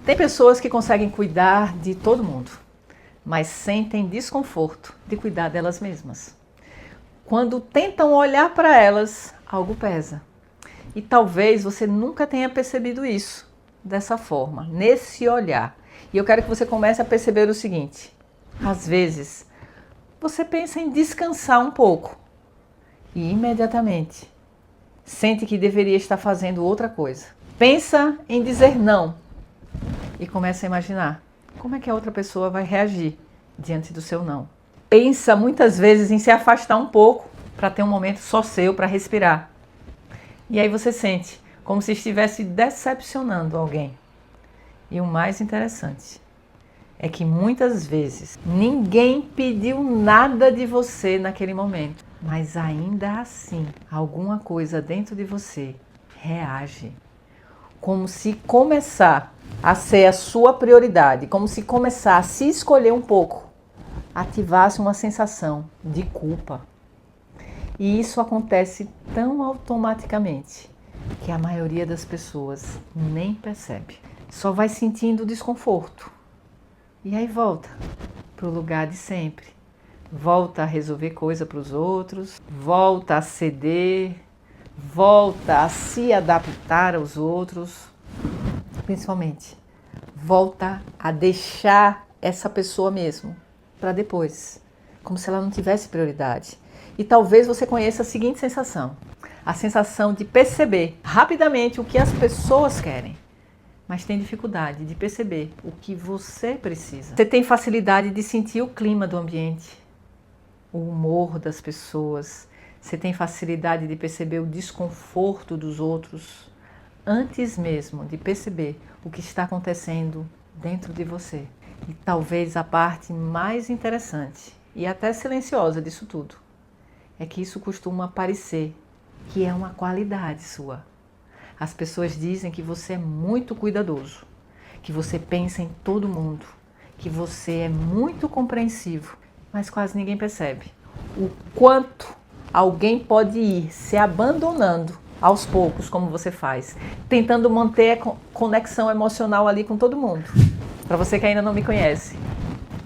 Tem pessoas que conseguem cuidar de todo mundo, mas sentem desconforto de cuidar delas mesmas. Quando tentam olhar para elas, algo pesa. E talvez você nunca tenha percebido isso dessa forma, nesse olhar. E eu quero que você comece a perceber o seguinte: às vezes, você pensa em descansar um pouco e imediatamente sente que deveria estar fazendo outra coisa. Pensa em dizer não e começa a imaginar como é que a outra pessoa vai reagir diante do seu não. Pensa muitas vezes em se afastar um pouco para ter um momento só seu para respirar. E aí você sente como se estivesse decepcionando alguém. E o mais interessante é que muitas vezes ninguém pediu nada de você naquele momento, mas ainda assim alguma coisa dentro de você reage. Como se começar a ser a sua prioridade, como se começar a se escolher um pouco, ativasse uma sensação de culpa. E isso acontece tão automaticamente que a maioria das pessoas nem percebe. Só vai sentindo desconforto. E aí volta para o lugar de sempre. Volta a resolver coisa para os outros, volta a ceder, volta a se adaptar aos outros. Principalmente, volta a deixar essa pessoa mesmo para depois, como se ela não tivesse prioridade. E talvez você conheça a seguinte sensação: a sensação de perceber rapidamente o que as pessoas querem, mas tem dificuldade de perceber o que você precisa. Você tem facilidade de sentir o clima do ambiente, o humor das pessoas. Você tem facilidade de perceber o desconforto dos outros, antes mesmo de perceber o que está acontecendo dentro de você. E talvez a parte mais interessante e até silenciosa disso tudo é que isso costuma parecer que é uma qualidade sua. As pessoas dizem que você é muito cuidadoso, que você pensa em todo mundo, que você é muito compreensivo, mas quase ninguém percebe o quanto alguém pode ir se abandonando aos poucos, como você faz, tentando manter a conexão emocional ali com todo mundo. Para você que ainda não me conhece,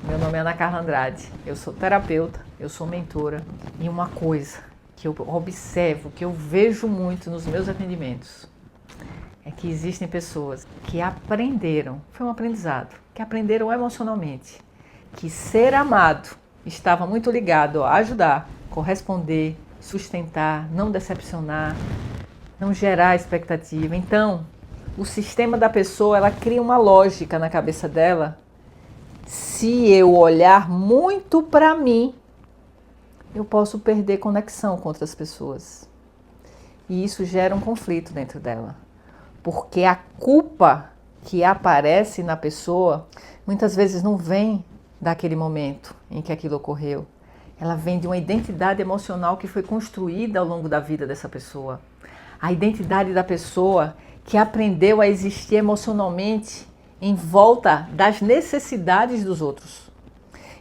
meu nome é Ana Carla Andrade, eu sou terapeuta, eu sou mentora, e uma coisa que eu observo, que eu vejo muito nos meus atendimentos, é que existem pessoas que aprenderam, foi um aprendizado, que aprenderam emocionalmente, que ser amado estava muito ligado a ajudar, corresponder, sustentar, não decepcionar, não gerar expectativa. Então, o sistema da pessoa, ela cria uma lógica na cabeça dela. Se eu olhar muito para mim, eu posso perder conexão com outras pessoas. E isso gera um conflito dentro dela. Porque a culpa que aparece na pessoa, muitas vezes não vem daquele momento em que aquilo ocorreu. Ela vem de uma identidade emocional que foi construída ao longo da vida dessa pessoa. A identidade da pessoa que aprendeu a existir emocionalmente em volta das necessidades dos outros.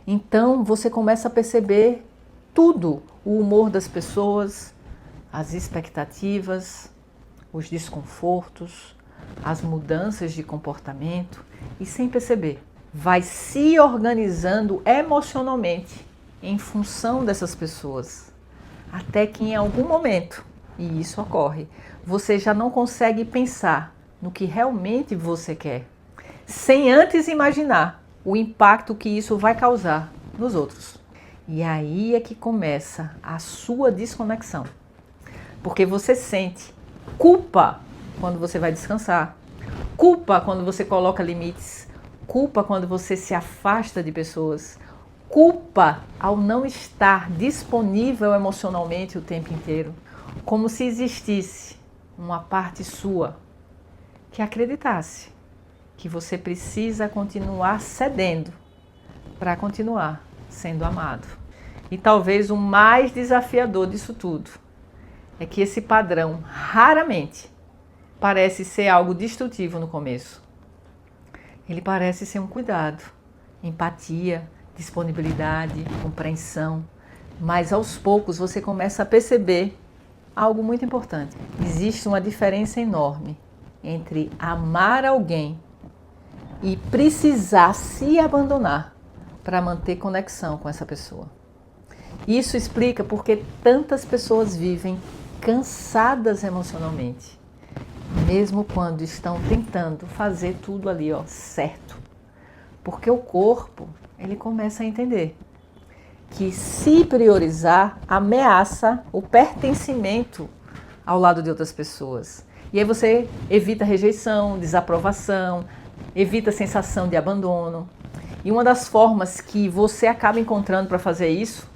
Então você começa a perceber tudo, o humor das pessoas, as expectativas, os desconfortos, as mudanças de comportamento e sem perceber, vai se organizando emocionalmente em função dessas pessoas, até que em algum momento, e isso ocorre, você já não consegue pensar no que realmente você quer, sem antes imaginar o impacto que isso vai causar nos outros. E aí é que começa a sua desconexão, porque você sente culpa quando você vai descansar, culpa quando você coloca limites, culpa quando você se afasta de pessoas, culpa ao não estar disponível emocionalmente o tempo inteiro, como se existisse uma parte sua que acreditasse que você precisa continuar cedendo para continuar sendo amado. E talvez o mais desafiador disso tudo é que esse padrão raramente parece ser algo destrutivo no começo. Ele parece ser um cuidado, empatia, disponibilidade, compreensão, mas aos poucos você começa a perceber algo muito importante. Existe uma diferença enorme entre amar alguém e precisar se abandonar para manter conexão com essa pessoa. Isso explica porque tantas pessoas vivem cansadas emocionalmente, mesmo quando estão tentando fazer tudo ali, certo. Porque o corpo, ele começa a entender que se priorizar ameaça o pertencimento ao lado de outras pessoas. E aí você evita rejeição, desaprovação, evita a sensação de abandono. E uma das formas que você acaba encontrando para fazer isso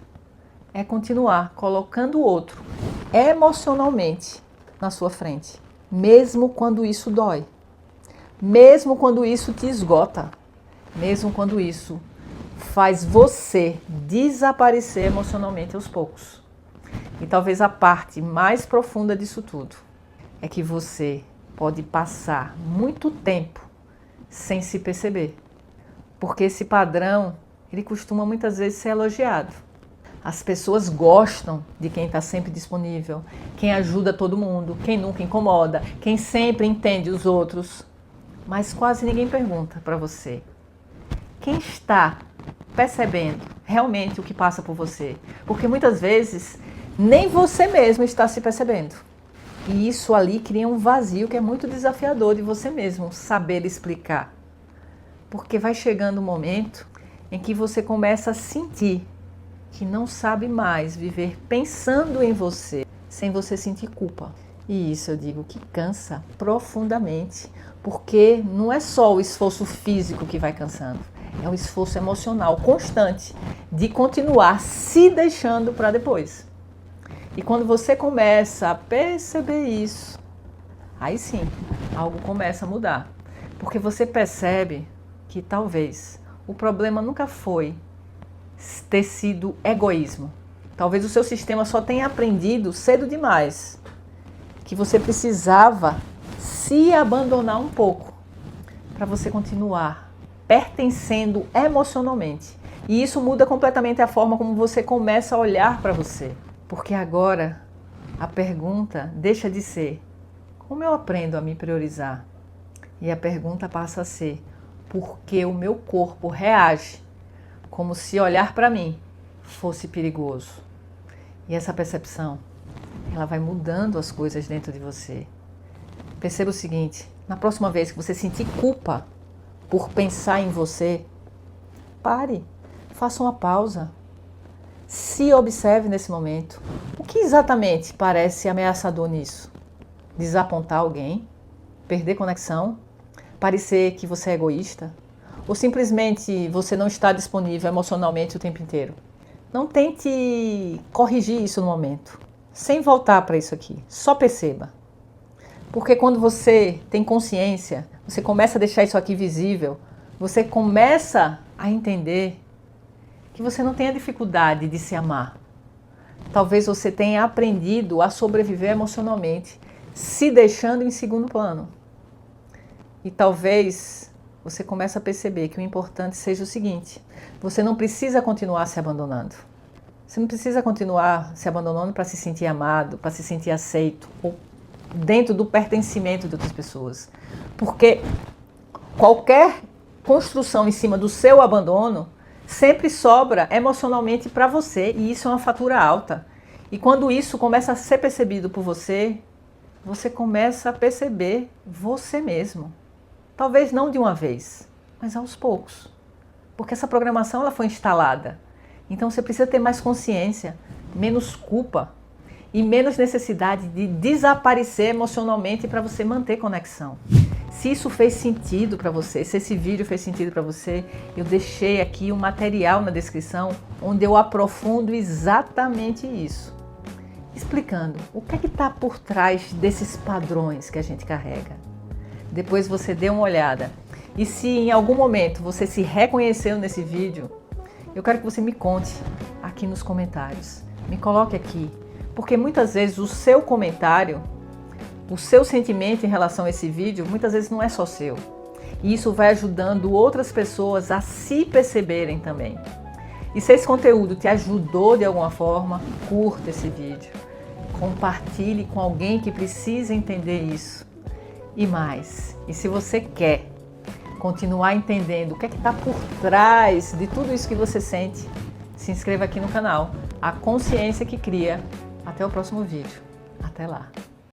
é continuar colocando o outro emocionalmente na sua frente, mesmo quando isso dói, mesmo quando isso te esgota, mesmo quando isso faz você desaparecer emocionalmente aos poucos. E talvez a parte mais profunda disso tudo é que você pode passar muito tempo sem se perceber, porque esse padrão, ele costuma muitas vezes ser elogiado. As pessoas gostam de quem está sempre disponível, quem ajuda todo mundo, quem nunca incomoda, quem sempre entende os outros. Mas quase ninguém pergunta para você: quem está percebendo realmente o que passa por você? Porque muitas vezes nem você mesmo está se percebendo. E isso ali cria um vazio que é muito desafiador de você mesmo saber explicar. Porque vai chegando um momento em que você começa a sentir que não sabe mais viver pensando em você, sem você sentir culpa. E isso eu digo que cansa profundamente, porque não é só o esforço físico que vai cansando, é o esforço emocional constante de continuar se deixando para depois. E quando você começa a perceber isso, aí sim, algo começa a mudar. Porque você percebe que talvez o problema nunca foi ter sido egoísmo. Talvez o seu sistema só tenha aprendido cedo demais que você precisava se abandonar um pouco para você continuar pertencendo emocionalmente. E isso muda completamente a forma como você começa a olhar para você. Porque agora a pergunta deixa de ser: como eu aprendo a me priorizar? E a pergunta passa a ser: por que o meu corpo reage como se olhar para mim fosse perigoso? E essa percepção, ela vai mudando as coisas dentro de você. Perceba o seguinte: na próxima vez que você sentir culpa por pensar em você, pare, faça uma pausa. Se observe nesse momento. O que exatamente parece ameaçador nisso? Desapontar alguém? Perder conexão? Parecer que você é egoísta? Ou simplesmente você não está disponível emocionalmente o tempo inteiro? Não tente corrigir isso no momento, sem voltar para isso aqui. Só perceba. Porque quando você tem consciência, você começa a deixar isso aqui visível, você começa a entender que você não tenha dificuldade de se amar. Talvez você tenha aprendido a sobreviver emocionalmente, se deixando em segundo plano. E talvez você comece a perceber que o importante seja o seguinte: você não precisa continuar se abandonando. Você não precisa continuar se abandonando para se sentir amado, para se sentir aceito, ou dentro do pertencimento de outras pessoas. Porque qualquer construção em cima do seu abandono sempre sobra emocionalmente para você, e isso é uma fatura alta. E quando isso começa a ser percebido por você, você começa a perceber você mesmo. Talvez não de uma vez, mas aos poucos. Porque essa programação ela foi instalada. Então você precisa ter mais consciência, menos culpa e menos necessidade de desaparecer emocionalmente para você manter conexão. Se isso fez sentido para você, se esse vídeo fez sentido para você, eu deixei aqui um material na descrição onde eu aprofundo exatamente isso, explicando o que é que está por trás desses padrões que a gente carrega. Depois você dê uma olhada. E se em algum momento você se reconheceu nesse vídeo, eu quero que você me conte aqui nos comentários. Me coloque aqui, porque muitas vezes o seu comentário, o seu sentimento em relação a esse vídeo, muitas vezes não é só seu. E isso vai ajudando outras pessoas a se perceberem também. E se esse conteúdo te ajudou de alguma forma, curta esse vídeo. Compartilhe com alguém que precisa entender isso. E mais, e se você quer continuar entendendo o que é que está por trás de tudo isso que você sente, se inscreva aqui no canal. A Consciência que Cria. Até o próximo vídeo. Até lá.